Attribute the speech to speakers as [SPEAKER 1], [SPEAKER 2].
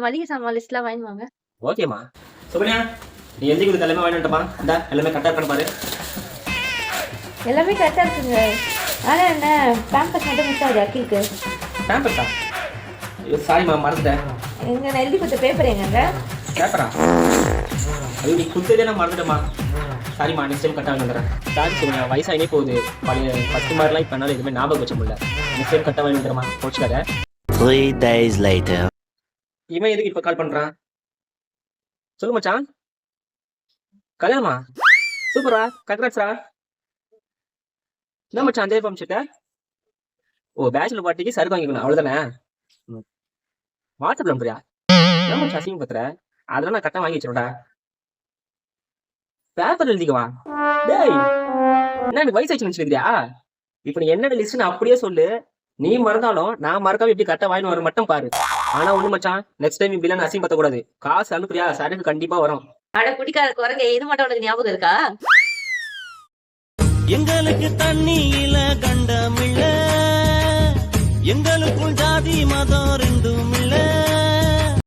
[SPEAKER 1] மளிகை சாமான் லிஸ்ட்லாம் வாங்கி வாங்க.
[SPEAKER 2] ஓகேம்மா. சுகன்யா, நீ எழுதி கொடுத்த எல்லாமே வாங்கிட்டுமா? இந்த எல்லாமே கரெக்டாக இருக்கணும் பாரு.
[SPEAKER 1] எல்லாமே கரெக்டாக இருக்குங்க. ஆனால் என்ன பேம்பஸ் மட்டும் மிஸ் ஆகுது அக்கிலுக்கு.
[SPEAKER 2] பேம்பர்ஸா? ஐயோ சாரிம்மா, மறந்துட்டேன்.
[SPEAKER 1] எங்க நான் எழுதி கொடுத்த பேப்பர் எங்கங்க?
[SPEAKER 2] பேப்பரா? ஐயோ நீ கொடுத்ததே நான் மறந்துட்டேம்மா. சாரிம்மா, நெக்ஸ்ட் டைம் கரெக்டாக வந்துடுறேன். சாரி சுகன்யா, வயசாகினே போகுது. பழைய ஃபஸ்ட்டு மாதிரிலாம் இப்போ என்னால் எதுவுமே ஞாபகம் வச்ச முடியல. நெக்ஸ்ட் டைம் கரெக்டாக வாங்கி வந்துடுறேம்மா, போச்சுக்காத.
[SPEAKER 3] 3 days later.
[SPEAKER 2] இவன் எதுக்கு இப்போ கால் பண்ணுறான்? சொல்லு மச்சான். கல்யாணமா? சூப்பரா, கங்க்ராட்ஸ்ரா. என்ன மச்சான் அந்த பம்ச்சிட்ட? ஓ, பேச்சுலர் பார்ட்டிக்கு சருக்கு வாங்கிக்கணும் அவ்வளோதானே? வாட்ஸ்அப்ல நம்புறியா? என்ன மச்சான் அசிங்க பத்துற? அதெல்லாம் நான் கரெக்டாக வாங்கி வச்சிருடா. பேப்பர் எழுதிக்கவா? டேய், என்ன எனக்கு வயசு ஆச்சு நினைச்சிருக்கியா? இப்போ நீ என்னோட லிஸ்ட் நான் அப்படியே சொல்லு. நீ மறந்தாலும் நான் மறக்காம எப்படி கரெக்டாக வாங்கி வர மட்டும் பாரு. ஆனா ஒண்ணு மச்சான், நெக்ஸ்ட் டைம் இப்படிலாம் அசிங்க பத்தக்கூடாது. காசு அனுப்புறியா? சரக்கு கண்டிப்பா வரும்.
[SPEAKER 1] அட குடிக்காத குரங்க, இது மட்டும் உனக்கு ஞாபகம் இருக்கா?
[SPEAKER 4] எங்களுக்கு தண்ணியில கண்டமில்ல, எங்களுக்குள் ஜாதி மதம்